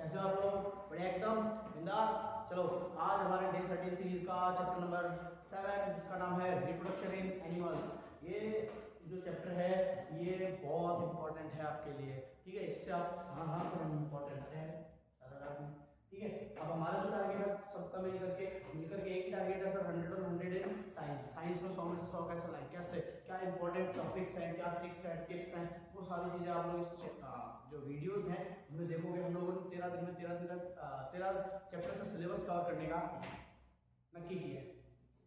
कैसे हो आप लोग? बढ़िया एकदम बिंदास। चलो आज हमारे डे 13 सीरीज का चैप्टर नंबर 7 जिसका नाम है रिप्रोडक्शन इन एनिमल्स। ये जो चैप्टर है ये बहुत इंपॉर्टेंट है आपके लिए, ठीक है। इससे आप हाँ इम्पोर्टेंट है, ठीक है। अब हमारा जो टारगेट है सबका मिलकर के एक ही टारगेट है सर, 100 और 100 इन साइंस। साइंस में 100 में से 100 कैसे लाएं, कैसे, क्या इंपॉर्टेंट टॉपिक्स हैं, क्या ट्रिक्स हैं, टिप्स हैं, वो सारी चीजें आप लोग इस जो वीडियोस हैं उनमें देखोगे। हम लोगों ने 13 दिन में 13 चैप्टर का सिलेबस कवर करने का नक्की किया है,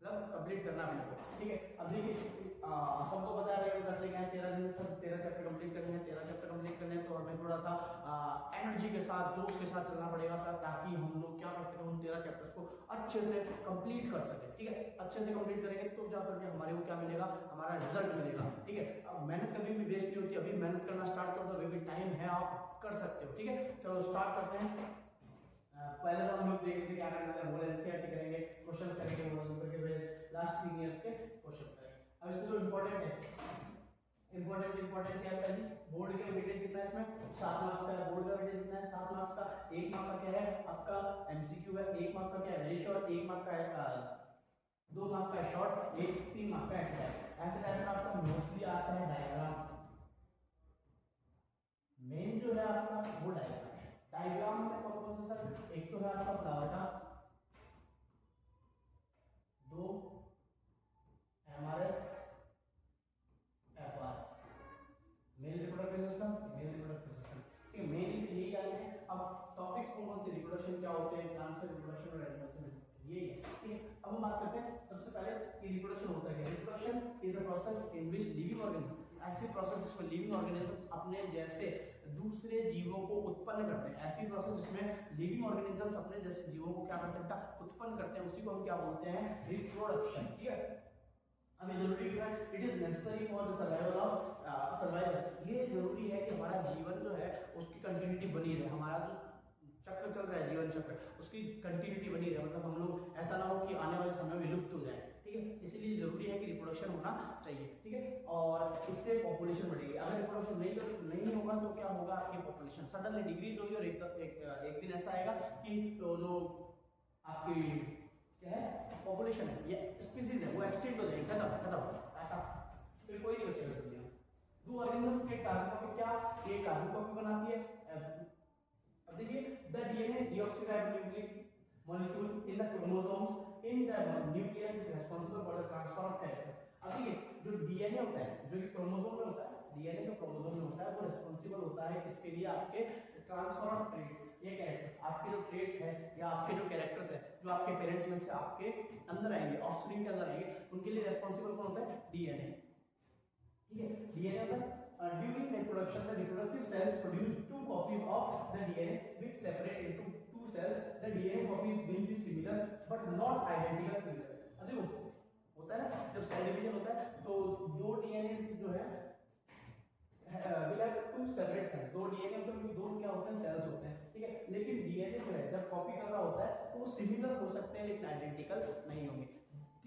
मतलब कंप्लीट करना अपने को, ठीक है। अब देखिए सबको पता है कर लेंगे 13 दिन में सब 13 चैप्टर कंप्लीट करने हैं। 13 चैप्टर कंप्लीट करने हैं तो हमें थोड़ा सा एनर्जी के साथ, जोश के साथ चलना पड़ेगा ताकि हम लोग क्या कर सकें, उन 13 चैप्टर्स को अच्छे से कंप्लीट कर सकें, ठीक है। अच्छे से कंप्लीट करेंगे तो जाकर के हमारे को क्या मिलेगा, हमारा रिजल्ट मिलेगा, ठीक है। अब मेहनत कभी भी वेस्ट नहीं होती, अभी मेहनत करना स्टार्ट कर दो, अभी भी टाइम है, आप कर सकते हो, ठीक है। चलो स्टार्ट करते हैं। पहले तो हम लोग देख लेते क्या करने वाले हैं, होल एनसीईआरटी करेंगे, क्वेश्चंस करेंगे मॉडल पेपर के बेस्ड लास्ट 3 इयर्स के क्वेश्चंस करेंगे। अब इसमें जो इंपॉर्टेंट है, इंपॉर्टेंट क्या है, पहले बोर्ड के वेटेज कितना है, इसमें 7 मार्क्स का है। बोर्ड का वेटेज कितना है, 7 मार्क्स का। 1 मार्क का क्या है आपका एमसीक्यू है, 1 मार्क का क्या है वेरी शॉर्ट, 1 मार्क का है 2 मार्क का है शॉर्ट, 3 मार्क का ऐसे टाइप। ऐसे टाइप में आपका मोस्टली आता है डायग्राम। मेन जो है आपका वो डायग्राम है। डायग्राम में कौन कौन से सर, एक तो है आपका फ्लावर का, 2 MRS, FRS, male reproductive system, male reproductive system, ठीक है। मेन यही जाने हैं। अब टॉपिक्स कौन से, रिप्रोडक्शन क्या होते हैं, प्लांट्स में रिप्रोडक्शन और एनिमल्स में यही है, ठीक है। अब हम बात करते हैं सबसे पहले कि रिप्रोडक्शन होता है क्या। Reproduction is a process in which living organism, ऐसी प्रोसेस जिसमें लिविंग ऑर्गेनिज्म अपने जैसे दूसरे जीवों को उत्पन्न करते हैं। ऐसी प्रोसेस जिसमें लिविंग ऑर्गेनिज्म अपने जैसे जीवों को क्या करते हैं, उत्पन्न करते हैं, उसी को हम क्या बोलते हैं, रिप्रोडक्शन, ठीक है। हमें जरूरी है, it is necessary for the survival of survival. ये जरूरी है कि हमारा जीवन जो है उसकी कंटिन्यूटी बनी रहे, हमारा जो चक्र चल रहा है जीवन चक्र उसकी कंटिन्यूटी बनी रहे, मतलब हम लोग ऐसा ना हो कि आने वाले समय में विलुप्त हो जाए, ठीक है। इसीलिए जरूरी है कि रिप्रोडक्शन होना चाहिए, ठीक है। और इससे पॉपुलेशन बढ़ेगी। अगर रिप्रोडक्शन नहीं होगा तो क्या होगा, आपकी पॉपुलेशन सडनली डिक्रीज होगी और एक दिन ऐसा आएगा कि तो जो आपकी क्या है पॉपुलेशन है, ये स्पीसीज है, वो एक्सटिंक्ट हो जाएगी, खत्म ऐसा, फिर कोई नहीं बचेगा दुनिया में। दो ऑर्गेनिज्म के कार्बन कॉपी क्या, ये कार्बन कॉपी बनाती है। अब देखिए the DNA deoxyribo nucleic molecule in the chromosomes in the nucleus is responsible for the transfer of characters. अब देखिए जो डीएनए होता है, जो कि क्रोमोसोम में होता है, डीएनए जो क्रोमोसोम में होता है वो रिस्पांसिबल होता है किसके लिए, आपके ट्रांसफर ऑफ ट्रेट्स, ये कैरेक्टर्स, आपके जो ट्रेट्स है या आपके जो कैरेक्टर्स है जो आपके पेरेंट्स में से आपके अंदर आएंगे, ऑफस्प्रिंग के अंदर आएंगे, उनके लिए रिस्पांसिबल कौन होता है, डीएनए, ठीक है। डीएनए होता है during reproduction the reproductive cells produce 2 copies of the DNA which separate into 2 cells. The DNA copies will be similar but not identical to each other. अरे वो होता है ना, जब सेल डिवीजन होता है तो दो डीएनए जो है will have 2 separate cells, दो डीएनए मतलब दो क्या होते हैं, सेल्स होते हैं, ठीक है। लेकिन डीएनए जो है जब कॉपी कर रहा होता है तो वो सिमिलर हो सकते हैं लेकिन आइडेंटिकल नहीं होंगे,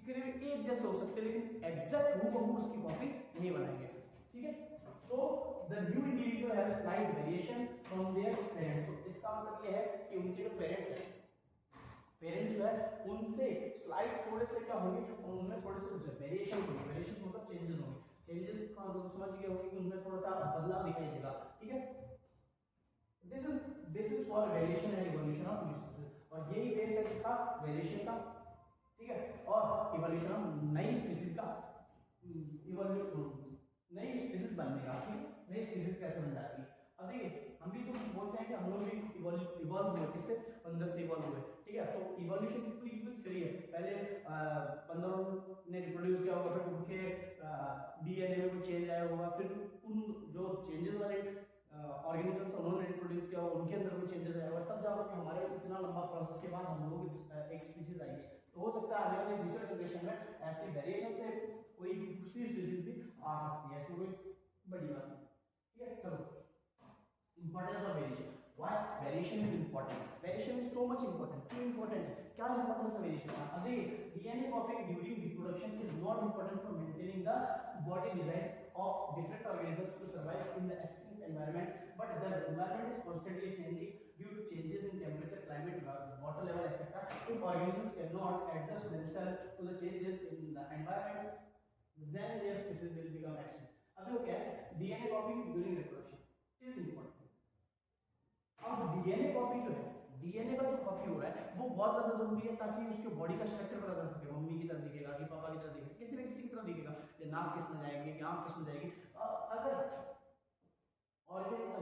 करीब एक जैसे हो सकते हैं लेकिन एग्जैक्ट हूबहू उसकी कॉपी नहीं बनाएंगे, ठीक है। So the new individual has slight variation from their parents. So इसका मतलब ये है कि उनके जो पेरेंट्स जो है उनसे स्लाइट थोड़े से क्या होंगे, उनमें थोड़े से वेरिएशन होंगे। वेरिएशन मतलब चेंजेस होंगे। चेंजेस का मतलब समझ गए होंगे कि उनमें थोड़ा सा बदलाव दिखाई देगा, ठीक है। This is basis for variation and evolution of new species, और यही बेस है किसका, वेरिएशन का, ठीक है, और इवोल्यूशन ऑफ नई स्पीसीज का, नई स्पीसीज बनने का, ठीक है। नई स्पीसीज कैसे बन जाती है। अब देखिए हम भी तो बोलते हैं कि हम लोग भी इवॉल्व हुए, किससे, अंदर से इवॉल्व हुए, ठीक है। तो इवोल्यूशन बिल्कुल फ्री है। पहले बंदरों ने रिप्रोड्यूस किया होगा, फिर उनके डीएनए में कोई चेंज आया होगा, फिर उन जो चेंजेस वाले ऑर्गेनिजम्स उन्होंने रिप्रोड्यूस किया होगा, उनके अंदर कोई चेंजेस आया होगा, तब जाकर के हमारे इतना लंबा प्रोसेस के बाद हम लोग एक स्पीसीज आएंगे। तो हो सकता है आने वाले फ्यूचर जनरेशन में ऐसे वेरिएशन से कोई दूसरी स्पीसीज भी आ सकती है, इसमें कोई बड़ी बात नहीं, ठीक है। चलो importance of variation, why variation is important, variation is so much important, क्यों इंपॉर्टेंट है, क्या इंपॉर्टेंस है वेरिएशन का। अब देखिए DNA कॉपिंग during reproduction is not important for maintaining the body design of different organisms to survive in the extinct environment, but the environment is constantly changing due to changes water level, etc. If organisms cannot adjust themselves to the changes in the environment, then their species will become extinct. अभी क्या है, DNA copy during reproduction is important. अब DNA copy जो है, DNA का जो copy हो रहा है वो बहुत ज्यादा जरूरी है ताकि उसके बॉडी का स्ट्रक्चर पता चल सके, मम्मी की तरह दिखेगा कि पापा की तरह दिखेगा, किसी न किसी की तरह दिखेगा, ये नाक किस में जाएगी, आंख किस में जाएगी। अगर ऑर्गेनिज्म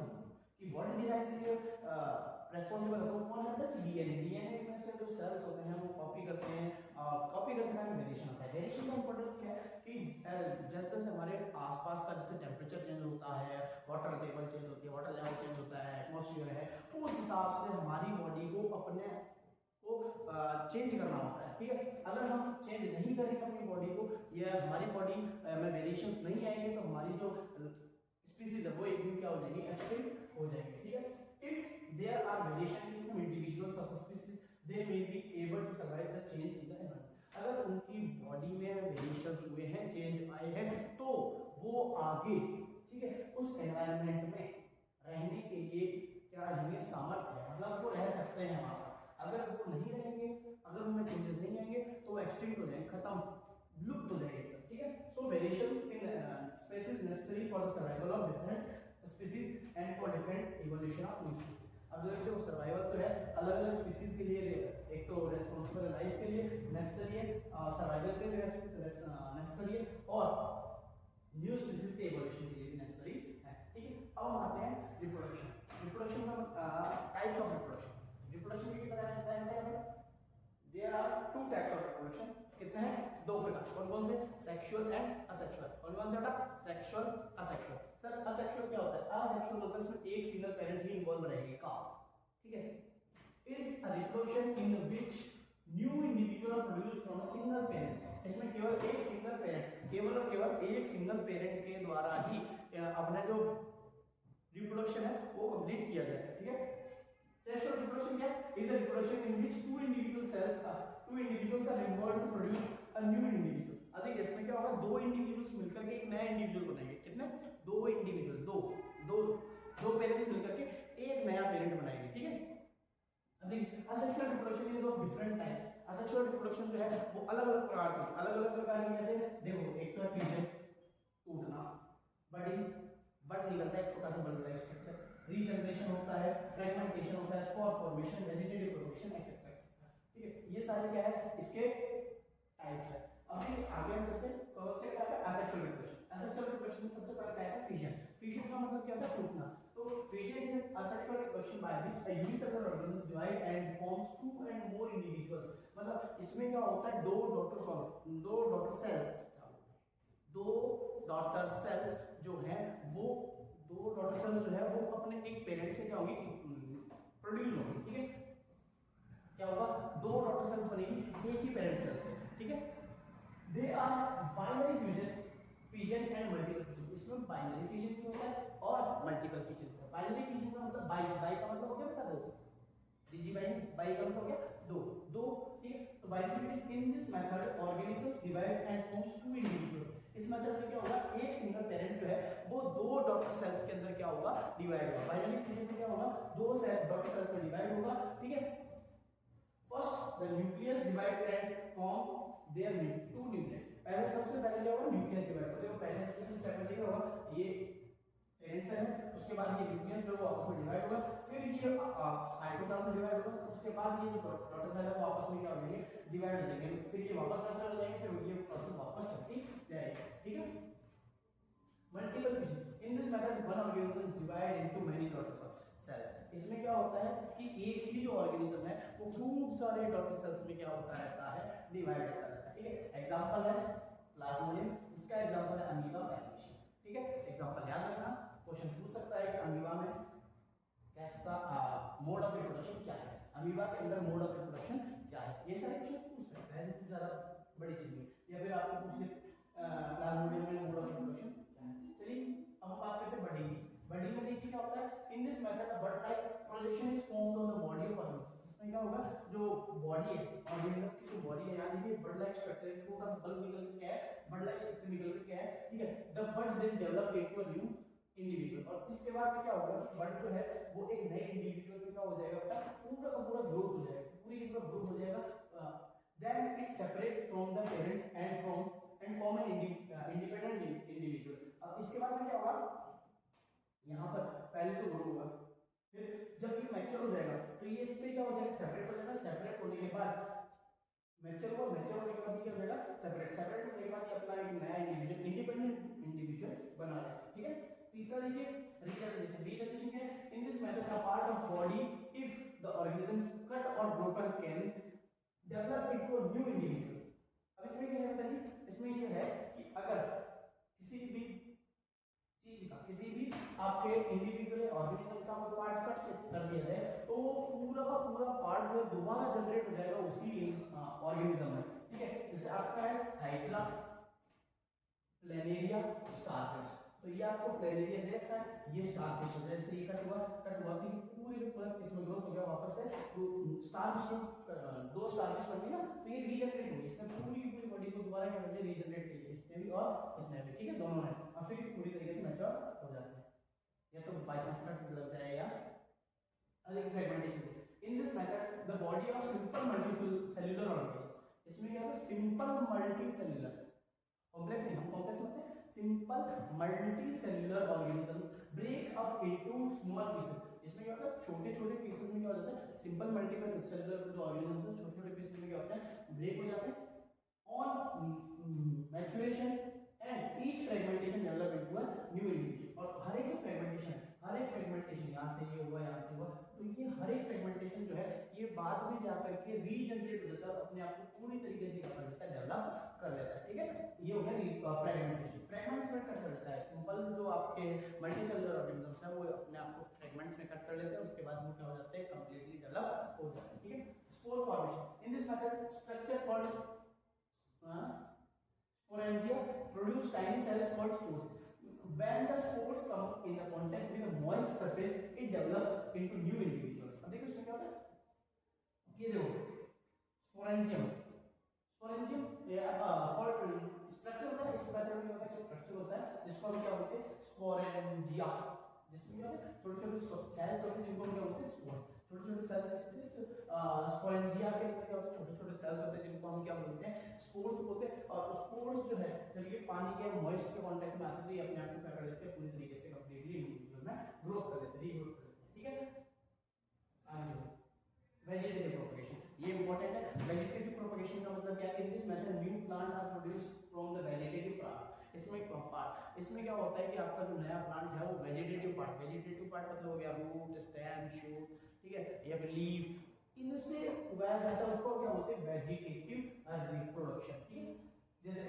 की बॉडी डिजाइन के लिए रेस्पॉन्सिबल है तो कौन है? डीएनए। डीएनए में से जो सेल्स होते हैं वो कॉपी करते हैं, कॉपी करते टाइम वेरिएशन होता है। वेरिएशन का इंपॉर्टेंस क्या है कि जैसे जैसे हमारे आसपास का जैसे टेम्परेचर चेंज होता है, वाटर टेबल चेंज होती है, वाटर लेवल चेंज होता है, एटमॉस्फेयर है, उस हिसाब से हमारी बॉडी को अपने को चेंज करना होता है, ठीक है। अगर हम चेंज नहीं करेंगे अपनी बॉडी को या हमारी बॉडी में वेरिएशंस नहीं आएंगे तो हमारी जो स्पीसीज है वो एक दिन क्या हो जाएगी? एक्सटिंक्ट हो जाएंगे, ठीक है। If there are variation in some individuals of species they may be able to survive the change in the environment. अगर उनकी बॉडी में वेरिएशंस हुए हैं, चेंज आए हैं, तो वो आगे, ठीक है, उस एनवायरनमेंट में रहने के लिए क्या रहेंगे? सामर्थ्य है, मतलब वो रह सकते हैं वहां पर। अगर वो नहीं रहेंगे, अगर उनमें चेंजेस नहीं आएंगे तो वो एक्सटिंक्ट हो जाएंगे, खत्म, लुप्त हो जाएंगे, ठीक है। So variations in species necessary for the survival of different species and for different evolution of new species. अब देखो सर्वाइवल तो है, अलग अलग स्पीसीज के लिए एक तो रेस्पॉन्सिबल लाइफ के लिए नेसेसरी है, सर्वाइवल के लिए नेसेसरी है, और न्यू स्पीसीज के इवोल्यूशन के लिए भी नेसेसरी है, ठीक है। अब हम आते हैं रिप्रोडक्शन। रिप्रोडक्शन का टाइप्स ऑफ रिप्रोडक्शन। रिप्रोडक्शन की तरह है there are two types of reproduction. कितने हैं? दो प्रकार। कौन कौन से? Sexual and asexual. कौन कौन से बेटा? Sexual, asexual. सर असेक्सुअल क्या होता है? असेक्सुअल होता है इसमें एक सिंगल पेरेंट ही इन्वॉल्व रहेगा, ठीक है। Is a reproduction in which new individual are produced from a single parent. इसमें केवल एक सिंगल पेरेंट, केवल और केवल एक सिंगल पेरेंट के द्वारा ही अपना जो रिप्रोडक्शन है वो कंप्लीट किया जाएगा, ठीक है। Sexual reproduction क्या है? Is a reproduction in which two individuals are involved to produce a new individual. अब देखिए इसमें क्या होगा? दो इंडिविजुअल्स मिलकर के एक नया इंडिविजुअल बनाएंगे। कितने? दो इंडिविजुअल, दो पेरेंट्स मिलकर के एक नया पेरेंट बनाएंगे, ठीक है। अब देखिए asexual reproduction is of different types. Asexual reproduction जो है वो अलग-अलग प्रकार की जैसे देखो, एक तो है फ्यूजन, टूटना, बड निकलता है, छोटा सा बल्ब स्ट्रक्चर, रीजनरेशन होता है, फ्रेगमेंटेशन होता है, spore formation, vegetative production, etcetera, ठीक है। ये सारे क्या है? इसके टाइप्स है। अभी आगे हम चलते हैं, कौन से टाइप है? Asexual reproduction. असेक्सुअल रिप्रोडक्शन में सबसे पहला टाइप है फिजन। फिजन का मतलब क्या होता है? टूटना। तो fission is an asexual reproduction by which a unicellular organism divide and forms two and more individuals. मतलब इसमें क्या होता है? दो डॉटर सेल्स जो है वो अपने एक पेरेंट से क्या होगी? प्रोड्यूस होगी, ठीक है। क्या होगा? दो डॉटर सेल्स बनेगी एक ही पेरेंट सेल से, ठीक है। They are binary fission and multiple fission. इसमें बाइनरी फिजन भी होता है और मल्टीपल फिजन होता है। बाइनरी फिजन का मतलब बाई का मतलब हो गया बेटा दो, जी बाई का मतलब हो गया दो, ठीक है। तो binary fission in this method organisms divides and forms two individuals. इस मेथड में क्या होगा? एक सिंगल पेरेंट जो है वो दो डॉटर सेल्स के अंदर क्या होगा? डिवाइड होगा। बाइनरी फिजन में क्या होगा? दो डॉटर सेल्स में डिवाइड होगा, ठीक है। First the nucleus divides and form their two nucleus. पहले सबसे पहले क्या होगा? न्यूक्लियस डिवाइड होगा। देखो पहले इसके स्टेप में क्या होगा? ये पेरेंट सेल है, उसके बाद ये न्यूक्लियस जो है वो आपस में डिवाइड होगा, फिर ये साइटोप्लाज्म डिवाइड होगा, उसके बाद ये जो डॉटर सेल है वो आपस में क्या हो जाएंगे? डिवाइड हो जाएंगे, फिर ये वापस कैंसिल हो जाएंगे, फिर ये प्रोसेस वापस चलती जाएगी, ठीक है। Multiple fission in this method one organism is divide into many daughter cells. इसमें क्या होता है कि एक ही जो ऑर्गेनिज्म है वो खूब सारे डॉटर सेल्स में क्या होता रहता है? डिवाइड होता रहता है, ठीक है। एग्जांपल है प्लाज्मोडियम, इसका एग्जांपल है अमीबा, पैरामीशियम, ठीक है। एग्जांपल याद रखना, क्वेश्चन पूछ सकता है कि अमीबा में कैसा मोड ऑफ रिप्रोडक्शन क्या है, अमीबा के अंदर मोड ऑफ रिप्रोडक्शन क्या है, ये सारे क्वेश्चन पूछ सकता है, ज्यादा बड़ी चीज नहीं। या फिर आपको पूछ ले प्लाज्मोडियम में मोड ऑफ रिप्रोडक्शन क्या है। चलिए अब हम बात करते हैं बडिंग की। बडिंग में देखिए क्या होता है? In this method a bud like projection is formed on the body of organism. इसमें क्या होगा? जो बॉडी है ऑर्गेनिज्म की, जो बॉडी है, यानी कि बड लाइक स्ट्रक्चर, एक छोटा सा बल्ब निकल के क्या है? बड लाइक स्ट्रक्चर निकल के क्या है, ठीक है। The bud then develop into a new individual. और इसके बाद में क्या होगा? बड जो है वो एक नए इंडिविजुअल में क्या हो जाएगा? पूरा का पूरा ग्रोथ हो जाएगा। मैच्योर हो जाएगा तो ये इससे क्या हो जाएगा, सेपरेट हो जाएगा। सेपरेट होने के बाद मैच्योर होने के बाद ये क्या हो जाएगा, सेपरेट। सेपरेट होने के बाद ये अपना एक नया इंडिविजुअल, इंडिपेंडेंट इंडिविजुअल बना लेगा। ठीक है, तीसरा देखिए रीजनरेशन। रीजनरेशन क्या है, in this method a part of body if the organisms cut और broken can develop into a new individual. अब इसमें क्या है बताइए, इसमें ये है कि अगर किसी भी चीज का, किसी भी आपके इंडिविजुअल ऑर्गेनिज्म का कोई पार्ट कट कर दिया जाए तो वो पूरा का पूरा पार्ट जो दोबारा जनरेट हो जाएगा उसी ऑर्गेनिज्म में। ठीक है, जैसे आपका है हाइड्रा, प्लेनेरिया, स्टारफिश। तो ये आपको प्लेनेरिया दे रखा है, ये स्टारफिश हो जाए। जैसे ये कट हुआ कि पूरे पूरा इसमें ग्रोथ हो गया वापस से, तो स्टारफिश दो स्टारफिश बन गई ना, तो ये रीजनरेट हो गई। इसने पूरी पूरी बॉडी को दोबारा क्या कर दिया, रीजनरेट कर दिया, इसने भी और इसने भी। ठीक है, दोनों ने, और फिर पूरी तरीके से मैच्योर हो जाते हैं। या तो बाय चांस कट लग जाए या अलग fragmentation. In this method the body of simple multicellular organism, इसमें क्या होता है, सिंपल मल्टीसेल्युलर, कॉम्प्लेक्स नहीं, हम कॉम्प्लेक्स होते हैं, simple multicellular organisms break up into small pieces. इसमें क्या होता है, छोटे छोटे पीसेस में क्या हो जाता है, सिंपल मल्टीपल सेल्युलर जो ऑर्गेनिजम्स है छोटे छोटे पीसेस में क्या होता है, ब्रेक हो जाते हैं on maturation and each fragmentation develop into a new individual. और हर एक फ्रेगमेंटेशन यहाँ से ये हुआ, यहाँ से हुआ, तो ये हर एक फ्रेगमेंटेशन जो है ये बाद में जाकर के रीजनरेट हो जाता है, अपने आप को पूरी तरीके से क्या कर लेता है, डेवलप कर लेता है। ठीक है, ये हो गया फ्रेगमेंटेशन। फ्रेगमेंट्स में कट कर लेता है, सिंपल जो आपके मल्टीसेलुलर ऑर्गेनिजम्स है वो अपने आप को फ्रेगमेंट्स में कट कर लेते हैं, उसके बाद वो क्या हो जाते हैं, कंप्लीटली डेवलप हो जाते हैं। ठीक है, spore formation. In this method structure called sporangia produce tiny cells called spores. When the spores come in the contact with a moist surface, it develops into new individuals. अब देखो इसमें क्या होता है, ये देखो sporangium, sporangium और structure होता है, इस मेथड में होता है स्ट्रक्चर होता है जिसको हम क्या बोलते हैं, sporangia, जिसमें क्या होता है छोटे छोटे सेल्स होते हैं जिनको हम क्या बोलते हैं, स्पोर। छोटे छोटे सेल्स स्पोरेंजिया के अंदर क्या होता है, छोटे छोटे सेल्स होते हैं जिनको हम क्या बोलते हैं, स्पोर्स होते हैं। और स्पोर्स जो है जब ये पानी के मॉइस्ट के कांटेक्ट में आते हैं तो ये अपने आप को क्या कर लेते हैं, पूरी तरीके से कंप्लीटली इंडिविजुअल में ग्रोथ कर लेते हैं, रीग्रोथ कर लेते हैं। ठीक है, आगे वेजिटेटिव प्रोपगेशन, ये इंपॉर्टेंट है। वेजिटेटिव प्रोपगेशन का मतलब क्या है, in this method new plant are produced from the vegetative part. इसमें क्या होता है कि आपका जो नया प्लांट है वो वेजिटेटिव पार्ट मतलब हो गया रूट, स्टेम, शूट, ठीक है, या फिर लीफ, इनसे उगाया जाता है, उसको क्या बोलते हैं, वेजिटेटिव रिप्रोडक्शन। ठीक है, जैसे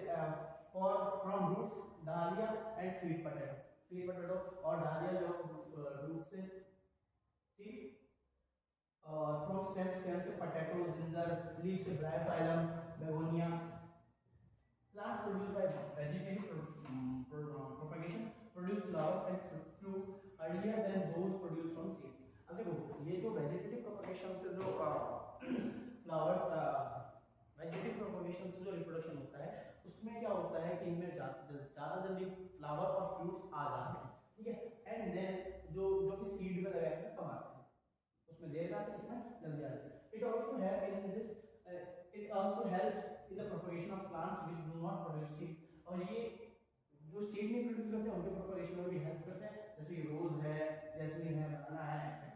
फॉर फ्रॉम रूट्स डालिया एंड स्वीट पोटैटो और डालिया जो रूट से, ठीक, फ्रॉम स्टेम से पोटैटो, जिंजर, लीफ से Bryophyllum, begonia. Plants produced by vegetative propagation produce flowers and fruits earlier than those produced from seeds. अब देखो ये जो वेजिटेटिव प्रोपगेशन से जो फ्लावर्स वेजिटेटिव प्रोपगेशन से जो रिप्रोडक्शन होता है उसमें क्या होता है कि इनमें ज़्यादा जल्दी फ्लावर और फ्रूट्स आ जाते हैं। ठीक है, एंड देन जो कि सीड में लगाए हैं कम आते हैं, उसमें देर आते हैं, इसमें जल्दी आते हैं। It also helps in this it also helps in the propagation of plants which do not produce seeds। और ये जो सीड नहीं प्रोड्यूस करते हैं उनके प्रोपगेशन में भी हेल्प करते हैं, जैसे कि रोज है, जैस्मीन है, बनाना है, एक्सेट्रा।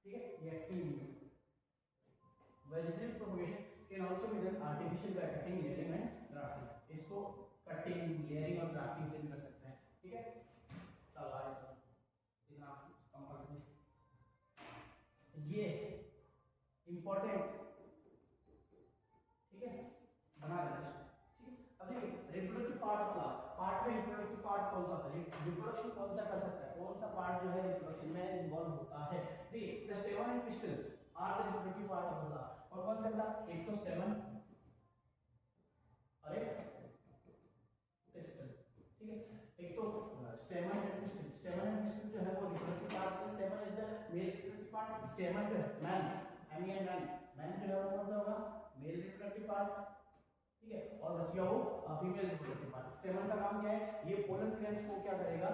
ठीक है, ये extreme vegetative propagation can also be done artificial by cutting, layering and grafting. इसको कटिंग, लेयरिंग और ग्राफ्टिंग से भी कर सकते हैं। ठीक है, चलो आगे चलो, इतना कंपल्सरी ये इंपॉर्टेंट, ठीक है, बना देना। ठीक है, अब देखिए reproductive part of flower, part में रिप्रोडक्टिव पार्ट कौन सा होता है, रिप्रोडक्शन कौन सा कर सकता है, कौन सा पार्ट जो है रिप्रोडक्शन में इन्वॉल्व होता है। देखिए the stamen and pistil are the reproductive part of flower. और कौन सा था, एक तो स्टेमन और एक पिस्टल। ठीक है, एक तो स्टेमन एंड पिस्टल, स्टेमन एंड पिस्टल जो है वो रिप्रोडक्टिव पार्ट है। स्टेमन is the male reproductive part, स्टेमन जो है मैन, मैन जो है वो कौन सा होगा, मेल रिप्रोडक्टिव पार्ट। ठीक है, और बच गया वो फीमेल रिप्रोडक्टिव पार्ट। स्टेमन का काम क्या है, ये पोलन ग्रेन्स को क्या करेगा,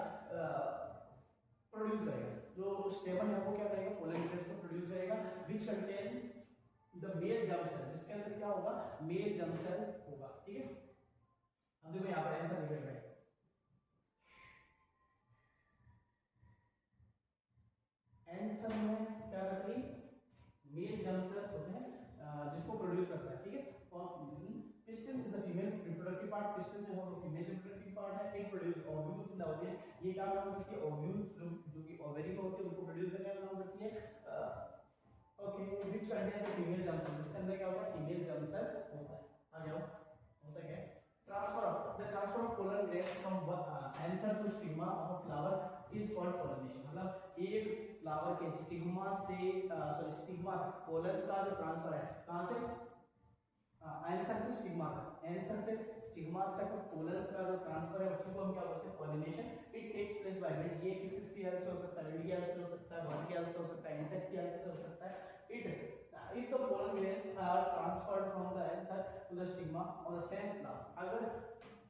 प्रोड्यूस करेगा। जो स्टेमन है वो क्या करेगा, पोलन ग्रेन्स को प्रोड्यूस करेगा, which contains the male germ cell, जिसके अंदर क्या होगा, मेल जर्म सेल होगा। ठीक है, अब देखो यहां पर आंसर लिख रहे हैं, आंसर में क्या करते हैं, जर्म सेल्स होते हैं जिसको प्रोड्यूस करता है, ठीक है। Piston is the female reproductive part, piston जो है वो फीमेल रिप्रोडक्टिव पार्ट है। It produce ovules in the ovary, ये क्या काम करती है, ओव्यूल्स जो कि ओवेरी में होते हैं उनको प्रोड्यूस करने का काम करती है। Okay, which contain the female germ cell, इसके अंदर क्या होता है, फीमेल जर्म सेल होता है। आ जाओ, होता क्या है, transfer of pollen grains from anther to stigma of a flower is called pollination. मतलब एक फ्लावर के स्टिग्मा से स्टिग्मा पोलन्स का जो ट्रांसफर है कहां से, एंथर से स्टिग्मा तक, एंथर से स्टिग्मा तक पोलन्स का जो ट्रांसफर है उसी को हम क्या बोलते हैं, pollination. It takes place by wind, ये किसकी हेल्प से हो सकता है, विंड की हेल्प से हो सकता है, बर्ड की हेल्प से हो सकता है, इंसेक्ट की हेल्प से हो सकता है। It if the pollen grains are transferred from the anther to the stigma of the same flower, अगर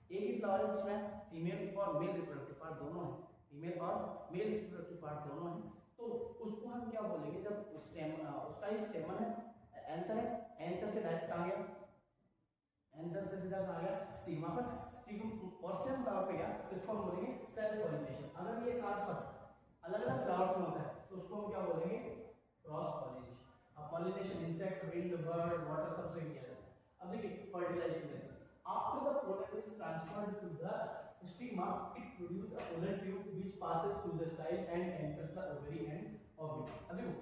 एक ही फ्लावर है जिसमें फीमेल और मेल रिप्रोडक्टिव पार्ट दोनों है, फीमेल और मेल रिप्रोडक्टिव पार्ट दोनों है, तो उसको हम क्या बोलेंगे, जब स्टेम उसका ही स्टेमन है, एंथर है, एंथर से डायरेक्ट आ गया, एंथर से सीधा आ गया स्टिग्मा पर, स्टिग्मा और सेम फ्लावर पे गया, तो इसको हम बोलेंगे सेल्फ पॉलिनेशन। अगर ये ट्रांसफर अलग अलग फ्लावर्स में होता है तो उसको हम क्या बोलेंगे, क्रॉस पॉलिनेशन। अब pollination insect, wind, bird, water सबसे किया जाता है। अब देखिए फर्टिलाइजेशन कैसे, after the pollen is transferred to the stigma it produce a pollen tube which passes through the style and enters the ovary and ovule. अब देखो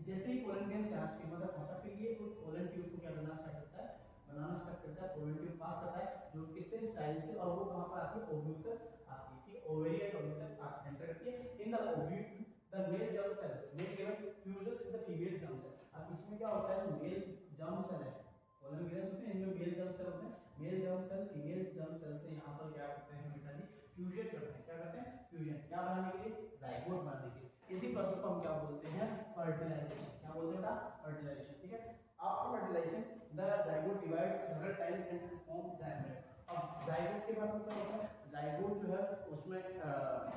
जैसे ही पोलन ग्रेन से स्टिग्मा तक पहुंचा, फिर ये पोलन ट्यूब को क्या बनाना स्टार्ट करता है, पोलन ट्यूब पास करता है जो किससे, स्टाइल से, और वो कहां पर आती है, ओव्यूल तक आती है, ठीक है, ओवरी एंड ओव्यूल तक एंटर करती है। In the ovule the male germ cell male given fuses with the female germ cell. अब इसमें क्या होता है, जो मेल जर्म सेल है, पोलन ग्रेन्स होते हैं, इनमें मेल जर्म सेल होते हैं, male germ cell female germ cell से यहां पर क्या करते हैं बेटा जी, फ्यूजन करते हैं। क्या करते हैं, फ्यूजन, क्या बनाने के लिए, जाइगोट बनाने के लिए। इसी प्रोसेस को हम क्या बोलते हैं, फर्टिलाइजेशन। क्या बोलते हैं बेटा, फर्टिलाइजेशन, ठीक है। After fertilization the zygote divides several times and form the embryo. अब जाइगोट के बाद क्या होता है, जाइगोट जो है उसमें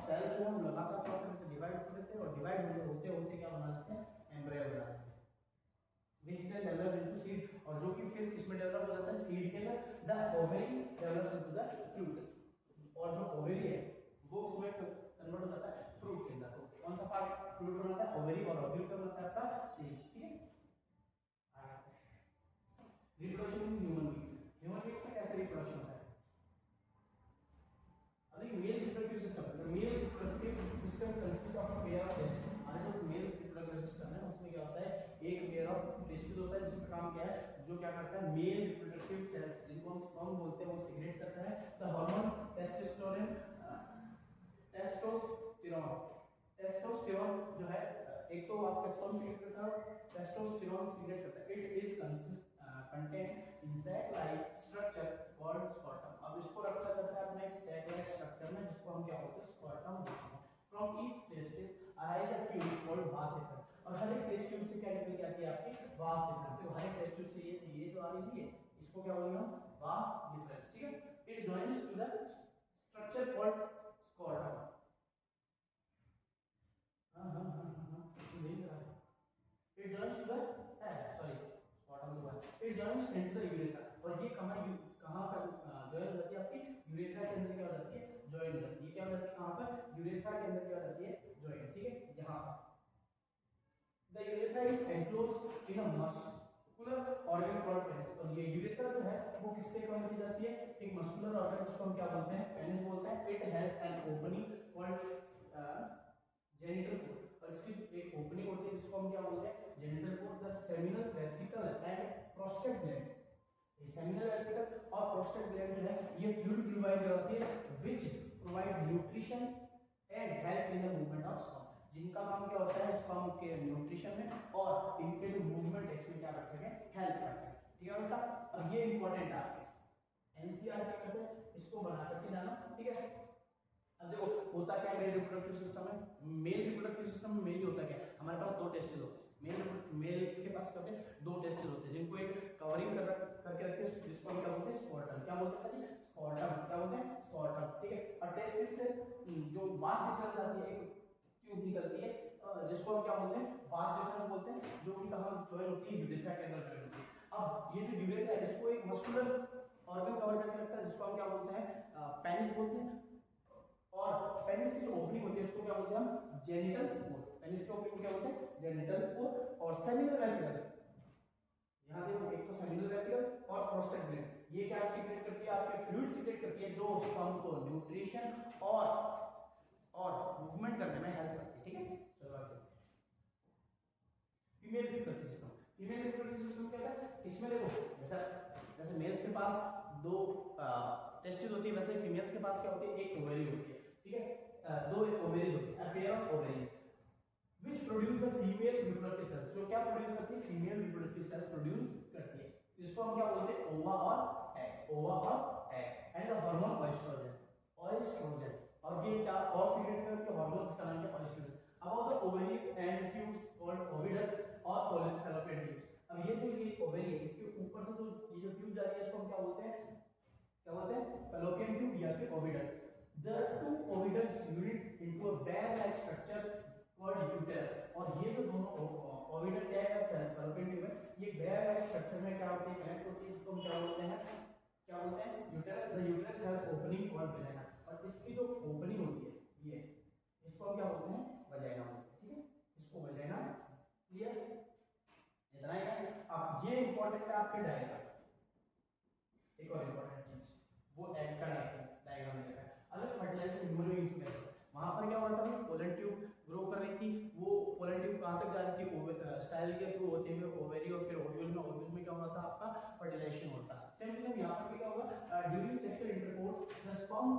सेल जो हम लगातार क्या करते हैं, डिवाइड होते रहते हैं, और डिवाइड होते होते क्या बना लेते हैं, एम्ब्रियो बना लेते हैं, which then develop into seed, और जो कि फिर किसमें डेवलप हो जाता है, सीड के अंदर। The ovary develops into the fruit, और जो ओवरी है वो उसमें कन्वर्ट हो जाता है फ्रूट के अंदर। तो कौन सा पार्ट फ्रूट बनाता है, ओवरी, और ओवरी का बनाता है आपका सीड, ठीक है। Reproduction in human beings, human beings में कैसे रिप्रोडक्शन होता है, अभी male reproductive system, the male reproductive system consist of a pair of testis. हमारा जो मेल रिप्रोडक्टिव सिस्टम है उसमें क्या होता है, एक पेयर ऑफ टेस्टिस होता है जिसका काम क्या है, जो क्या करता है, मेल रिप्रोडक्टिव सेल्स जिनको हम स्पर्म बोलते हैं वो सीक्रेट करता है the hormone testosterone. Testosterone, testosterone जो है, एक तो आपका स्पर्म सीक्रेट करता है, टेस्टोस्टेरोन सीक्रेट करता है। It is contain in sac like structure called scrotum. अब इसको रखा जाता है अपने एक सैक लाइक स्ट्रक्चर में जिसको हम क्या बोलते हैं, स्कॉटम बोलते हैं। From each testis arise a tube called vas deferens, और हर एक टेस्ट ट्यूब से क्या निकल के आती है आपकी, वास डिफरेंस। तो हर एक टेस्ट ट्यूब से ये जो आ रही है इसको क्या बोलेंगे हम, वास डिफरेंस, ठीक है। It joins to the structure called scrotum. It joins to the scrotum के बाद it joins into the urethra, और ये कहाँ का जॉइन हो जाती है आपकी, यूरेथ्रा के अंदर क्या हो जाती है, जॉइन हो जाती है। क्या हो जाती है कहाँ पर, यूरेथ्रा के अंदर क्या हो जाती है, जॉइन, ठीक है, यहाँ पर। The urethra is enclosed in a muscular organ called penis, और ये यूरेथ्रा जो है वो किससे कवर की जाती है, एक मस्कुलर ऑर्गन जिसको हम क्या बोलते हैं, पेनिस बोलते हैं। It has an opening called genital port, और इसकी एक ओपनिंग होती है जिसको हम क्या बोलते हैं, genital port. The seminal vesicle and prostate glands, ये सेमिनल वेसिकल और प्रोस्टेट ग्लैंड जो है ये फ्लूइड प्रोवाइड करती है which provide nutrition and help in the movement of sperm, जिनका काम क्या होता है, स्पर्म के न्यूट्रिशन में और इनके जो मूवमेंट है इसमें क्या कर सके, हेल्प कर सके, ठीक है बेटा। अब ये इंपॉर्टेंट टास्क है एनसीईआरटी में से इसको बना करके जाना, ठीक है। अब देखो होता क्या है, मेल रिप्रोडक्टिव सिस्टम है, मेल रिप्रोडक्टिव सिस्टम में मेनली होता क्या है, हमारे पास दो टेस्टिस होते हैं, मेल के पास करते हैं दो टेस्टिस होते हैं जिनको एक कवरिंग करके रखते हैं, जिसको हम क्या बोलते हैं, स्कॉटम। क्या बोलते हैं जी, स्कॉटम, क्या बोलते हैं, स्कॉटम, ठीक है। और टेस्टिस से जो वास डिफरेंस आती है, एक ट्यूब निकलती है जिसको हम क्या बोलते हैं, वास डिफरेंस बोलते हैं, जो कि कहां जॉइन होती है, यूरेथ्रा के अंदर जॉइन होती है। अब ये जो यूरेथ्रा है इसको एक मस्कुलर ऑर्गन कवर करके रखता है जिसको हम क्या बोलते हैं, पेनिस बोलते हैं, और पेनिस की जो ओपनिंग होती है उसको क्या बोलते हैं हम, जेनिटल पोर्ट। पेनिस की ओपनिंग को क्या बोलते हैं, जेनिटल पोर्ट। और सेमिनल वेसिकल, यहाँ देखो एक तो सेमिनल वेसिकल और प्रोस्टेट ग्लैंड, ये क्या सीक्रेट करती है, आपके फ्लूइड सीक्रेट करती है जो स्पर्म को न्यूट्रिशन और मूवमेंट करने में हेल्प करती है। ठीक है, चलो आगे। Female reproductive system, female reproductive system क्या है, इसमें देखो जैसा जैसे मेल्स के पास दो टेस्टिस होती है, वैसे फीमेल्स के पास क्या होती है, एक ओवरी होती है। ठीक है, दो ओवरीज होती है, a pair of ovaries which produce the female reproductive cells, जो क्या प्रोड्यूस करती है, फीमेल रिप्रोडक्टिव सेल्स प्रोड्यूस करती है। इसको हम क्या बोलते हैं, ओवा और एग, ओवा और egg and the hormone oestrogen, oestrogen, और ये क्या और सीक्रेट करके हार्मोन, इसका नाम क्या, oestrogen. About the ovaries and tubes called oviduct और फैलोपियन ट्यूब्स। अब ये जो ये ओवरी है, इसके ऊपर से जो ये जो ट्यूब जा रही है, इसको हम क्या बोलते हैं, क्या बोलते हैं, फैलोपियन ट्यूब या फिर oviduct. The two oviducts unit into a bag-like structure called uterus, और ये जो दोनों ओविडक्ट है या फैलोपियन ट्यूब है, ये बैग-like स्ट्रक्चर में क्या होती है, कनेक्ट होती है, इसको हम क्या बोलते हैं, क्या बोलते हैं, uterus. The uterus has opening called vagina, और इसकी जो ओपनिंग होती है ये, इसको हम क्या बोलते हैं, वजाइना बोलते हैं। ठीक है, इसको वजाइना, क्लियर, इतना ही है। अब ये इंपॉर्टेंट है आपके डायग्राम, एक और इंपॉर्टेंट चीज, वो एग का डायग्राम लिखा है। अगर फर्टिलाइजेशन ह्यूमन बीइंग्स में है, वहां पर क्या होता है, पोलन ट्यूब ग्रो कर रही थी, वो पोलन ट्यूब कहां तक जा रही थी, स्टाइल के थ्रू होते हुए ओवेरी और फिर ओव्यूल में, ओव्यूल में क्या हो रहा था, आपका फर्टिलाइजेशन होता है। सेम टू सेम यहां पर भी क्या होगा, during sexual intercourse the sperm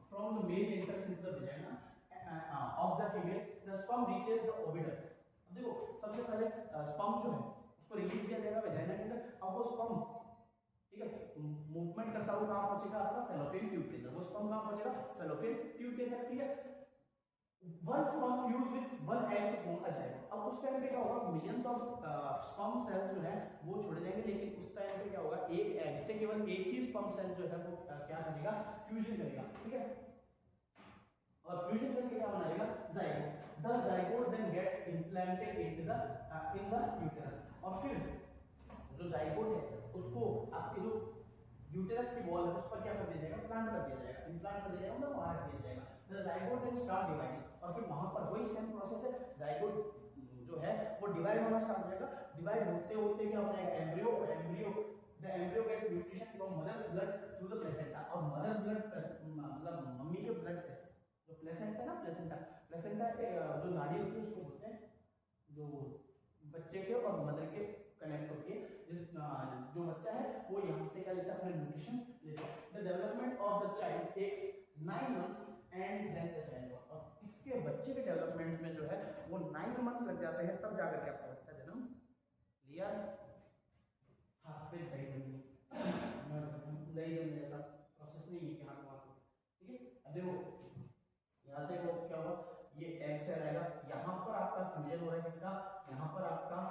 from the male enters into the vagina of the female, the sperm reaches the oviduct. अब देखो सबसे पहले स्पर्म जो है उसको रिलीज किया जाएगा वजाइना के अंदर, अब वो स्पर्म, ठीक है, मूवमेंट करता हुआ कहां पहुंचेगा, आपका फैलोपियन ट्यूब के अंदर, वो स्पर्म कहां पहुंचेगा, फैलोपियन ट्यूब के अंदर। ठीक है, one sperm fuse with one egg to form a zygote. अब उस टाइम पे क्या होगा, मिलियंस ऑफ स्पर्म सेल्स जो है वो छोड़े जाएंगे, लेकिन उस टाइम पे क्या होगा, एक एग से केवल एक ही स्पर्म सेल जो है वो क्या करेगा, फ्यूजन करेगा। ठीक है, और फ्यूजन करके क्या बनाएगा, zygote. The zygote then gets implanted into the in the uterus, और फिर जो जाइगोट है उसको आपके जो यूटेरस की वॉल है उस पर क्या कर दिया जाएगा, प्लांट कर दिया जाएगा, इम्प्लांट कर दिया जाएगा, मतलब वहां रख दिया जाएगा। The zygote then start dividing, और फिर वहां पर वही सेम प्रोसेस है, जाइगोट जो है वो डिवाइड होना स्टार्ट हो जाएगा। डिवाइड होते होते क्या हो जाएगा, embryo, embryo the embryo gets nutrition from mother's blood through the placenta, और मदर ब्लड मतलब मम्मी के ब्लड से जो प्लेसेंटा है ना, प्लेसेंटा जो नाड़ी होती है उसको बोलते हैं, जो बच्चे के और मदर के कनेक्ट होती है, जो बच्चा है वो यहाँ से क्या लेता है, अपना न्यूट्रिशन लेता है। The development of the child takes 9 months and then the child, और इसके बच्चे के डेवलपमेंट में जो है वो 9 मंथ्स लग जाते हैं, तब जाकर के आपका बच्चा जन्म लिया। हाँ, फिर दही जमी, दही जमी जैसा प्रोसेस नहीं है कि हाँ वहाँ, ठीक है। अब देखो यहाँ से वो क्या होगा, ये एग सेल आएगा, यहाँ पर आपका फ्यूजन हो रहा है किसका, यहाँ पर आपका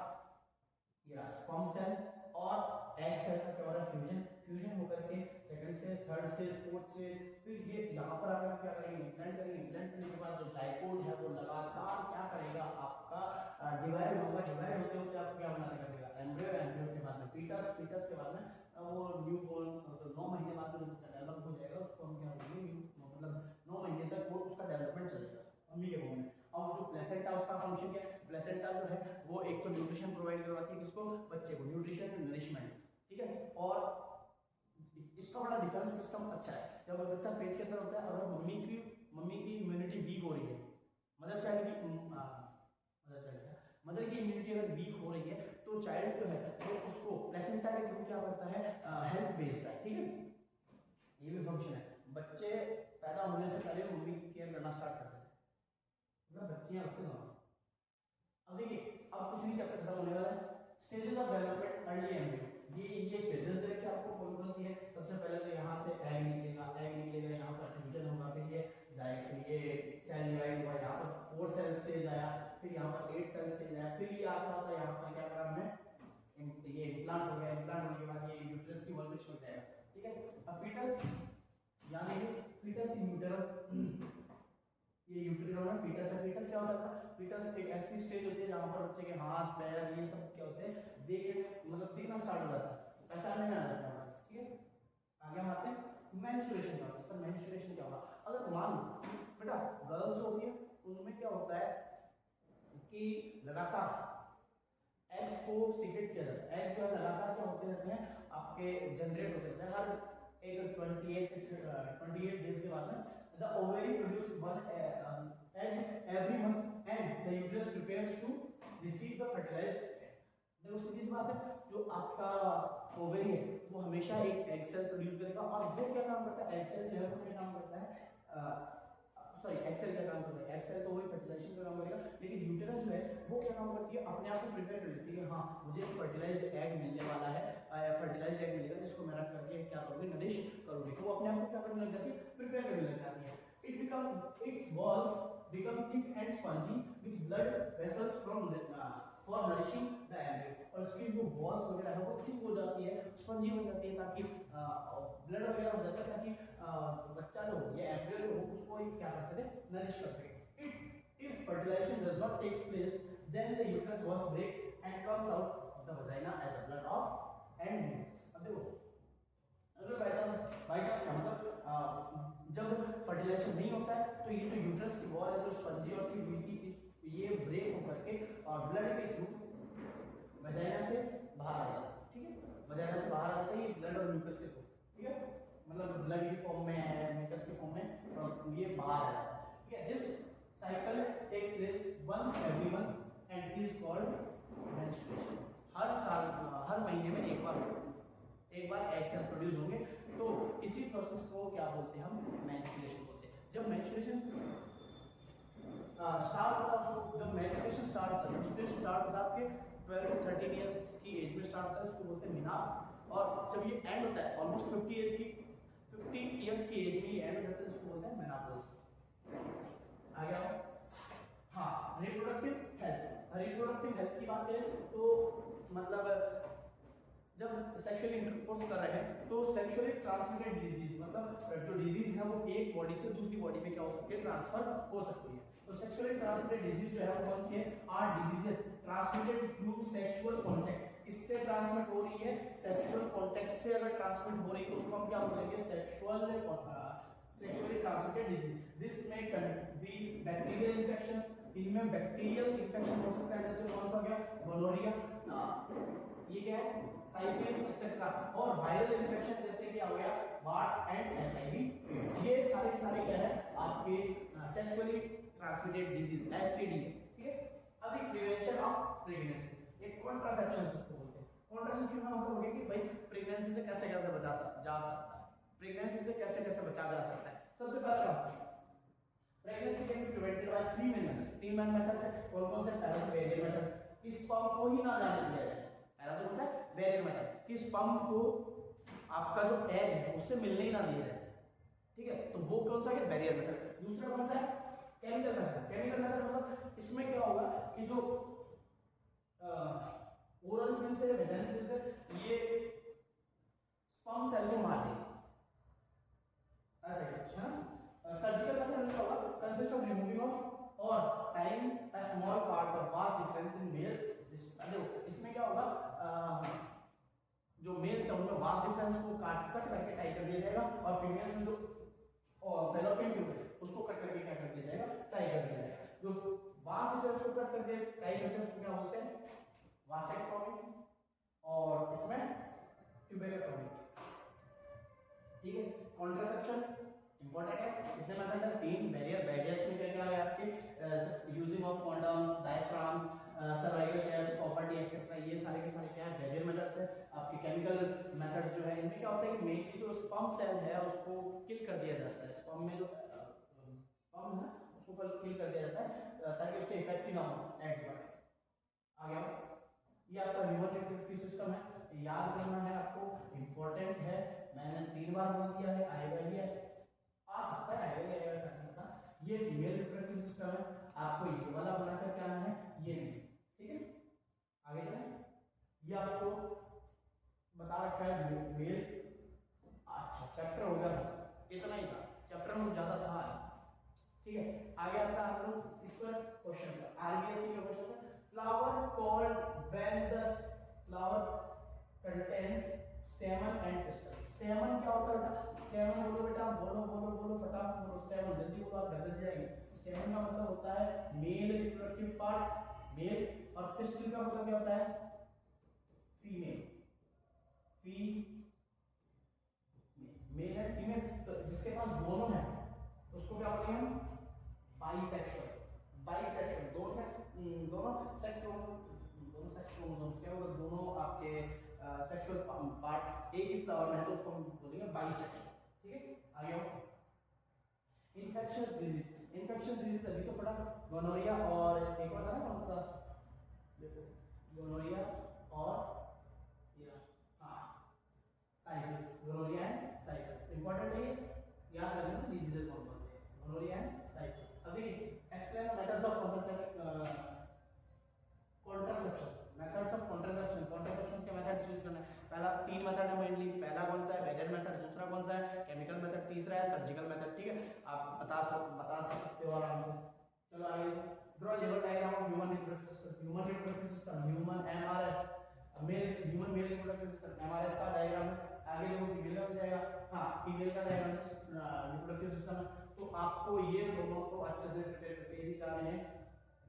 ये स्पर्म सेल और एग सेल का क्या हो रहा है, फ्यूजन, फ्यूजन होकर के second stage, third stage, fourth stage, फिर ये यहाँ पर आकर क्या करेंगे, इम्प्लांट करेंगे, इम्प्लांट करने के बाद जो जाइगोट है वो लगातार क्या करेगा, आपका डिवाइड होगा, डिवाइड होते होते आपको क्या बना देगा, एम्ब्रियो, एम्ब्रियो के बाद में फीटस, फीटस के बाद में वो न्यूबॉर्न, तो 9 महीने बाद में जब डेवलप हो जाएगा उसको हम क्या बोलेंगे, मतलब 9 महीने तक वो उसका डेवलपमेंट चलेगा मम्मी के मुंह में। अब जो प्लेसेंटा उसका फंक्शन क्या है, प्लेसेंटा जो है वो एक तो न्यूट्रिशन प्रोवाइड करवाती है किसको, बच्चे को, न्यूट्रिशन नरिशमेंट, ठीक है। और इसका बड़ा डिफेंस सिस्टम अच्छा है, जब बच्चा पेट के अंदर होता है, अगर मम्मी की इम्यूनिटी वीक हो रही है, मदर चाइल्ड की मदर की इम्यूनिटी अगर वीक हो रही है तो चाइल्ड जो है वो उसको प्लेसेंटा के थ्रू क्या करता है, हेल्प भेजता है। ठीक है, ये भी फंक्शन है। बच्चे पैदा होने से पहले मम्मी की केयर करना स्टार्ट करते हैं, मतलब बच्चियां बच्चे दोनों। अब देखिए अब कुछ नहीं चैप्टर खत्म होने वाला है। Stages of development early embryo, ये स्टेजेस देख के आपको कौन कौन सी है। सबसे पहले तो यहाँ से एग निकलेगा, यहाँ पर फ्यूजन होगा, फिर ये सेल डिवाइड हुआ, यहाँ पर 4 सेल स्टेज आया, फिर यहाँ पर 8 सेल स्टेज आया, फिर ये आता होता है यहाँ पर क्या करा हमने, ये इम्प्लांट हो गया, इम्प्लांट होने के बाद ये यूट्रस की वॉल में छूट जाएगा। ठीक है, अब फीटस यानी फीटस इन यूटेरो, ये यूटेरो में फीटस है। फीटस क्या होता है, फीटस एक ऐसी स्टेज होती है जहाँ पर बच्चे के हाथ पैर ये सब क्या होते हैं, मतलब दिखना स्टार्ट हो जाता है, पहचानने में आ जाता है। ठीक है, आगे हम आते हैं मेंस्ट्रुएशन क्या होता है। सर मेंस्ट्रुएशन क्या होगा, अगर मान लो बेटा गर्ल्स होती है उनमें क्या होता है कि लगातार एग्स को सीक्रेट किया जाता है। एग्स जो है लगातार क्या होते रहते हैं, आपके जनरेट होते रहते हैं हर एक 28 डेज के बाद में। The ovary produce one egg every month and the uterus prepares to receive the fertilized egg. देखो सीधी सी बात है, जो आपका ओवरी है वो हमेशा एक एग सेल प्रोड्यूस करेगा, और वो क्या काम करता है, एग सेल जो है वो क्या काम करता है, सॉरी एग सेल का काम करता है, एग सेल तो वही फर्टिलाइजेशन का काम करेगा, लेकिन यूटेरस जो है वो क्या काम करती है, अपने आप को प्रिपेयर कर लेती है, हाँ मुझे एक फर्टिलाइज्ड एग मिलने वाला है, फर्टिलाइज्ड एग मिलेगा जिसको मैं रख करके क्या करूँगी, नरिश करूँगी, तो वो अपने आप को क्या करने लग जाती है, प्रिपेयर करने लग जाती है। its walls become thick and spongy with blood vessels for nourishing the embryo, और उसकी जो वॉल्स वगैरह है वो थिक हो जाती है, स्पंजी बन जाती है, ताकि ब्लड वगैरह हो जाता है, ताकि बच्चा जो हो या एम्ब्रियो जो हो उसको क्या कर सके, नरिश कर सके। If fertilization does not take place, then the uterus walls break and comes out of the vagina as a blood of and news। अब देखो अगर बाई चांस मतलब जब फर्टिलाइजेशन नहीं होता है तो ये जो यूट्रस की वॉल है जो स्पंजी और थिक हुई थी, ये ब्रेक होकर के और ब्लड के थ्रू वजाइना से बाहर आ जाता है, ठीक है, वजाइना से बाहर आता है ये ब्लड और म्यूकस के थ्रू, ठीक है, मतलब ब्लड की फॉर्म में है, म्यूकस की फॉर्म में, और ये बाहर आ जाता है, ठीक है। This cycle takes place once every month and is called menstruation. हर साल हर महीने में एक बार एग सेल प्रोड्यूस होंगे, तो इसी प्रोसेस को क्या बोलते हैं, हम मेंस्ट्रुएशन बोलते हैं। जब मेंस्ट्रुएशन स्टार्ट होता है, उसको जब मेंस्ट्रुएशन स्टार्ट होता है, मेंस्ट्रुएशन स्टार्ट होता है आपके 12-13 इयर्स की एज में स्टार्ट होता है, उसको बोलते हैं मेनार्क, और जब ये एंड होता है ऑलमोस्ट 50 इयर्स की एज में ये एंड हो जाता है, इसको बोलते हैं मेनोपॉज। आ गया? हाँ, रिप्रोडक्टिव हेल्थ की बात करें तो मतलब जब सेक्सुअली इंटरकोर्स कर रहे हैं तो सेक्सुअली ट्रांसमिटेड डिजीज, मतलब जो डिजीज है वो एक बॉडी से दूसरी बॉडी में क्या हो सकती है, ट्रांसफर हो सकती है। तो सेक्सुअली ट्रांसमिटेड डिजीज जो है वो कौन सी है, are diseases transmitted through sexual contact. इससे ट्रांसमिट हो रही है, सेक्सुअल कांटेक्ट से अगर ट्रांसमिट हो रही है तो उसको हम क्या बोलेंगे, सेक्सुअली ट्रांसमिटेड डिजीज। दिस में बी बैक्टीरियल इंफेक्शंस, इनमें बैक्टीरियल इंफेक्शन हो सकता है, जैसे कौन सा गया, गोनोरिया, ये क्या है, साइफिलिस एक्सेट्रा, और वायरल इंफेक्शन जैसे कि हो गया वार्ड्स एंड एचआईवी एड्स। ये सारे के सारे क्या है आपके सेक्सुअली ट्रांसमिटेड डिजीज एसटीडी है, ठीक है। अभी प्रिवेंशन ऑफ प्रेगनेंसी, एक कॉन्ट्रासेप्शन उसको बोलते हैं। कॉन्ट्रासेप्शन का मतलब हो गया कि भाई प्रेगनेंसी से कैसे कैसे बचा जा सकता है, प्रेगनेंसी से कैसे कैसे बचा जा सकता है। सबसे पहला pregnancy can be prevented by 3 main methods. 3 main methods है, कौन-कौन से, पहला तो वेरिएबल मेथड, इस स्पर्म को ही ना जाने दिया जाए, पहला तो कौन सा, वेरिएबल मेथड, कि स्पर्म को आपका जो एग है उससे मिलने ही ना दिया जाए, ठीक है, तो वो कौन सा है, बैरियर मेथड। दूसरा कौन सा है, केमिकल मेथड। केमिकल मेथड मतलब इसमें क्या होगा कि जो ओरल पिल से, वेजाइनल पिल से ये स्पर्म सेल को मार देगी, ऐसा कुछ है। सर्जिकल मेथड क्या होगा, कंसिस्ट ऑफ रिमूविंग ऑफ और time a small part of vast difference in males. देखो इसमें क्या होगा, जो मेल्स है उनमें वास्ट डिफरेंस को कट करके टाई कर दिया जाएगा, और फीमेल्स में जो फेलोपियन ट्यूब है उसको कट करके क्या कर दिया जाएगा, टाई कर दिया जाएगा। जो वास्ट डिफरेंस को कट करके टाई करते हैं उसको क्या बोलते हैं, वासेक्टोमी, और इसमें ट्यूबेक्टोमी, ठीक है। कॉन्ट्रासेप्शन इंपॉर्टेंट है, कितने मेथड है, 3। बैरियर्स में क्या क्या है आपके, using of condoms, diaphragms, cervical care, property etcetera, ये सारे के सारे क्या है, बैरियर मेथड्स है। आपके केमिकल मेथड्स जो है इनमें क्या होता है कि मेनली जो स्पर्म सेल है उसको किल कर दिया जाता है, स्पर्म में जो स्पर्म है उसको किल कर दिया जाता है ताकि उसके इफेक्ट ही ना हो एग पर। आ गया, ये आपका ह्यूमन रिप्रोडक्टिव सिस्टम है, याद करना है आपको, इंपॉर्टेंट है, मैंने 3 बार बोल दिया है, आएगा ही आ सकता है, आएगा ही आएगा करने का। ये फीमेल रिप्रोडक्टिव सिस्टम है, आपको ये वाला बना करके आना है, ये नहीं, ठीक है। आगे चलें, ये आपको बता रखा है मेल। अच्छा चैप्टर हो गया, इतना ही था, चैप्टर में ज्यादा था, ठीक है। आगे आता है हम लोग इस पर क्वेश्चन है, आरबीएससी का क्वेश्चन है, flower called when the flower contains स्टेमन and pistol. स्टेमन क्या होता है बेटा, स्टेमन बोलो बेटा, बोलो बोलो बोलो फटाफट बोलो, स्टेमन जल्दी बोलो, आप जल्दी जाएंगे। स्टेमन का मतलब होता है मेल रिप्रोडक्टिव पार्ट, मेल, और पिस्टल का का मतलब क्या होता है? फीमेल, मेल एंड फीमेल, तो जिसके पास दोनों है उसको क्या बोलेंगे हम? बाइसेक्सुअल। बाइसेक्सुअल, दोनों सेक्स क्रोमोसोम्स क्या होगा, दोनों आपके सेक्सुअल पार्ट्स एक ही फ्लावर में है तो उसको हम बोलेंगे बाइसेक्सुअल। ठीक है, आगे आओ। इन्फेक्शियस डिजीज अभी तो पढ़ा, गोनोरिया और एक और था ना कौन सा, देखो गोनोरिया और हाँ syphilis, gonorrhoea and syphilis important है, याद रखना डिजीजेस कौन कौन से, गोनोरिया एंड साइफिलिस। अब देखिए explain the methods of contraception के मेथड्स यूज करना है। पहला 3 मेथड है मेनली, पहला कौन सा है? वैलिड मेथड, दूसरा कौन सा है? केमिकल मेथड, तीसरा है सर्जिकल मेथड। ठीक है, आप बता सकते हो आराम से। चलो आगे, draw level diagram of human reproductive system, human MRS, human male reproductive system, MRS का डायग्राम है। आगे देखो फीमेल का हो जाएगा, हाँ फीमेल का डायग्राम रिप्रोडक्टिव सिस्टम है। तो आपको ये दोनों को अच्छे से प्रिपेयर करके ही जाने हैं।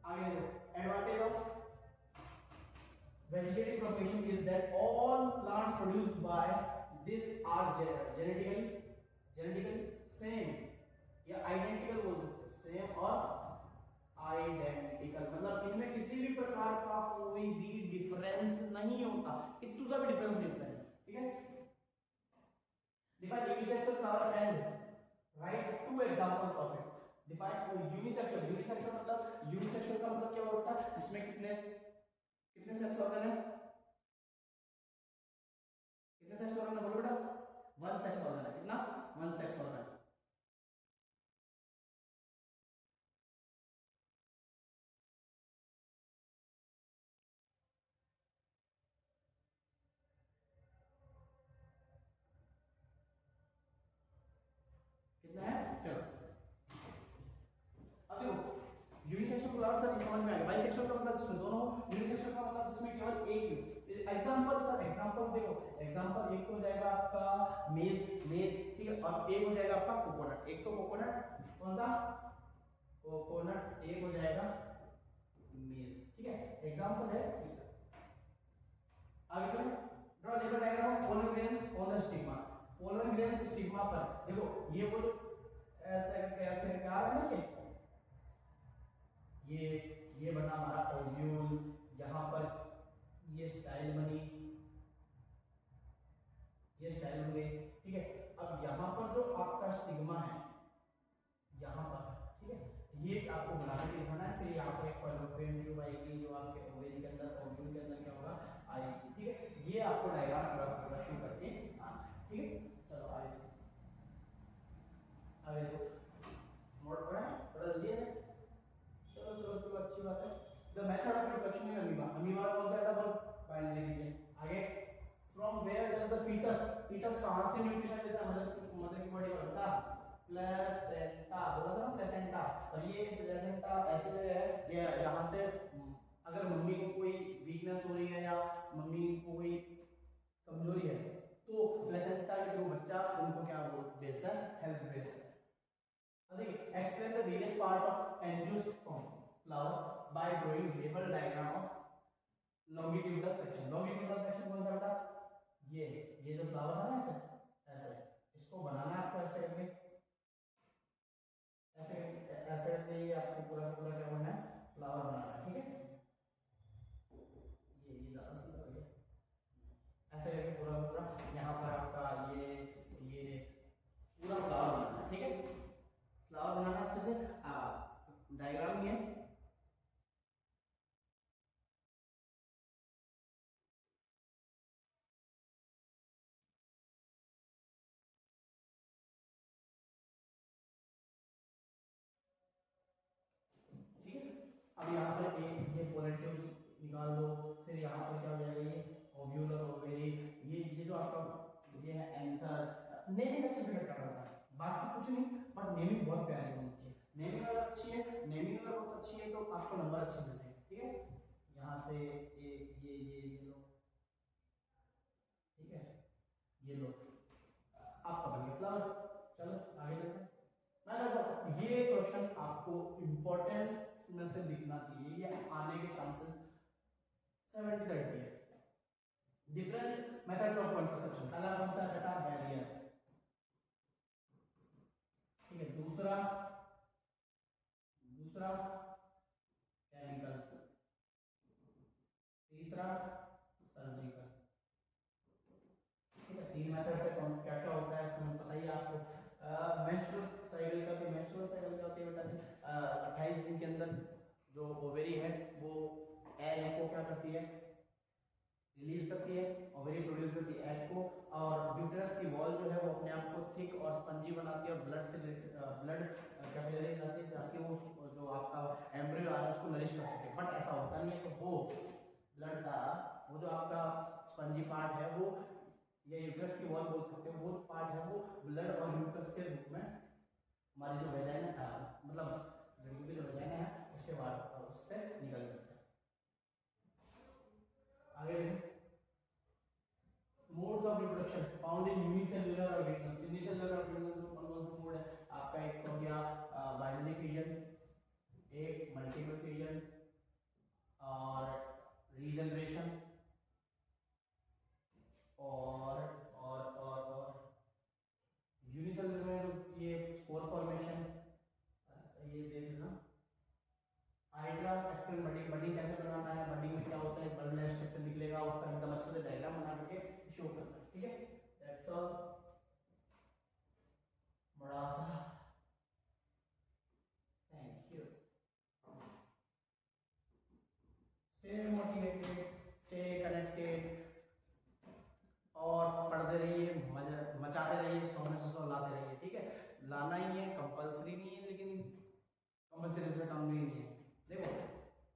आगे देखो, advantage of vegetative propagation is that all plants produced by this are genetically same या identical बोल सकते हो, same और identical, मतलब इनमें किसी भी प्रकार का कोई भी डिफरेंस नहीं होता, इतना सा भी डिफरेंस नहीं होता है। ठीक है, define unisexual flower and write 2 examples of it। define unisexual मतलब क्या होता है, जिसमें कितने सेक्स ऑर्गन है, कितने सेक्स ऑर्गन है बोलो बेटा? 1 सेक्स ऑर्गन है। कितना? 1 सेक्स ऑर्गन। कितना है? चलो अब देखो, यूनिसेक्सुअल फ्लावर्स सर समझ में आ गया। बाइसेक्सुअल का मतलब जिसमें दोनों, यूनिसेक्सुअल का मतलब जिसमें केवल एक ही। एग्जांपल सर, एग्जांपल देखो, एग्जांपल एक तो हो जाएगा आपका मेज, ठीक है, और एक हो जाएगा आपका कोकोनट। एक तो कोकोनट, कौन सा? कोकोनट। एक हो जाएगा मेज। ठीक है, एग्जांपल है। आगे चलो, draw level diagram of polar grains on the stigma. Polar grains stigma पर देखो, ये वो ऐसे कैसे क्या है ना, ये बना हमारा ओव्यूल, यहाँ पर ये स्टाइल बनी, ये स्टाइल बन गई। ठीक है, अब यहाँ पर जो आपका स्टिग्मा है यहाँ पर, ठीक है, ये आपको बना के दिखाना है। फिर यहाँ पर एक फैलोपियन ट्यूब आएगी जो आपके ओवेरी के अंदर, ओव्यूल के अंदर क्या होगा, आएगी। ठीक है, ये आपको डायग्राम पूरा शो करके आना है। ठीक है, चलो आगे देखो, नोट पढ़ा है, थोड़ा जल्दी है। चलो चलो चलो, अच्छी बात है। The method of reproduction in amoeba, amoeba कौन सा है? बोलो बाइनरी रीजन। आगे, from where does the foetus कहां से न्यूट्रिशन लेता है? मदर की बॉडी में बता, प्लेसेंटा, बोला था ना प्लेसेंटा। और ये प्लेसेंटा ऐसे है, ये यहाँ से अगर मम्मी को कोई वीकनेस हो रही है या मम्मी को कोई कमजोरी है तो प्लेसेंटा के थ्रू बच्चा उनको क्या भेजता है? हेल्प भेजता है। Explain the various part of angiosperm flower by drawing label diagram of longitudinal section। longitudinal section कौन सा बेटा? ये जो फ्लावर था ना, ऐसे इसको बनाना है आपको, ऐसे करके, ऐसे करके ये आपको पूरा पूरा क्या बनना है? फ्लावर बनाना है। ठीक है, ये ज्यादा सीधा हो गया, ऐसे करके पूरा पूरा यहाँ पर आपका ये पूरा फ्लावर बनाना है। ठीक है, फ्लावर बनाना अच्छे से, डायग्राम ये ठीक है। अब यहाँ पर ये पोलर ट्यूब्स निकाल दो, फिर यहाँ पर क्या हो जाएगा? ये ओव्यूल और ओवेरी, ये जो आपका ये है एंथर। नेमिंग अच्छे से करना पड़ता है, बाकी कुछ नहीं, बट नेमिंग बहुत प्यारी होनी चाहिए। नेमिंग अगर अच्छी है, नेमिंग अगर बहुत अच्छी है तो आपको नंबर अच्छे मिलते हैं। ठीक है, यहाँ से ये लो, ठीक है, ये लो, आपका बन गया फ्लावर। चलो आगे चलते हैं। ये क्वेश्चन आपको इंपॉर्टेंट में से दिखना चाहिए, ये आने के chances methods of point perception, पहला कौन सा बेटा, बैरियर, ठीक है। दूसरा केमिकल, तीसरा सर्जिकल, ठीक है। तीन मेथड से कौन क्या क्या होता है इसमें पता ही आपको। मेंस्ट्रुअल साइकिल का भी, मेंस्ट्रुअल साइकिल क्या होती है बेटा जी, 28 दिन के अंदर जो ओवेरी है वो एग को क्या करती है, रिलीज करती है, ओवेरी प्रोड्यूस करती है एग को, और यूट्रस की वॉल जो है वो अपने आप को थिक और स्पंजी बनाती है और ब्लड से ब्लड कैपिलरी जाती है ताकि वो जो आपका एम्ब्रियो आ रहा है उसको नरिश कर सके। बट ऐसा होता नहीं है, तो वो ब्लड का वो जो आपका स्पंजी पार्ट है वो, या यूट्रस की वॉल बोल सकते हो, वो पार्ट है वो ब्लड और यूट्रस के रूप में हमारी जो वेजाइना था, मतलब लड़की की जो वेजाइना है उसके बाद उससे निकल जाता है। आगे modes of reproduction found in unicellular organisms. Unicellular organisms में कौन कौन से मोड है आपका, एक हो गया बाइनरी फिजन, एक मल्टीपल फिजन और रीजनरेशन और यूनिसेल्युलर में ये स्पोर फॉर्मेशन, ये देख लेना। हाइड्रा एक्सटर्नल बडिंग, बडिंग कैसे बनाना है, बडिंग में क्या होता है, बल्ब स्ट्रक्चर निकलेगा उसका एकदम अच्छे से डायग्राम बना करके शो करना है, ठीक है। दैट्स ऑल, बड़ा सा, thank you. Stay motivated, stay connected और पढ़ते रहिए, मचाते रहिए, 100 में से 100 लाते रहिए, ठीक है। लाना ही है, कंपलसरी नहीं है, लेकिन कंपलसरी से कम भी नहीं है। देखो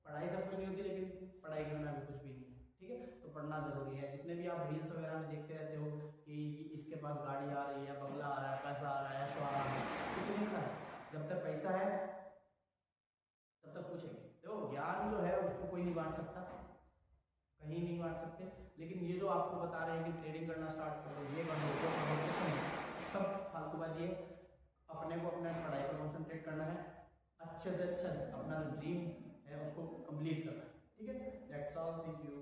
पढ़ाई सब कुछ नहीं होती, लेकिन पढ़ाई करना भी कुछ भी नहीं है, ठीक है। तो पढ़ना जरूरी है। जितने भी आप रील्स वगैरह में देखते रहते हो कि इसके पास गाड़ी आ रही है, बंगला आ रहा है, पैसा आ रहा है, ऐसा आ रहा है, कुछ नहीं होता है। जब तक पैसा है तब तक कुछ है। देखो ज्ञान जो है उसको कोई नहीं बांट सकता, कहीं नहीं बांट सकते, लेकिन ये जो आपको बता रहे हैं कि ट्रेडिंग करना स्टार्ट कर दो, ये कर दो, वो कर दो, कुछ नहीं, सब फालतूबाजी है। अपने को अपने पढ़ाई पर कॉन्सेंट्रेट करना है, अच्छे से अच्छा अपना जो ड्रीम है उसको कंप्लीट करना है, ठीक है। That's all, thank you.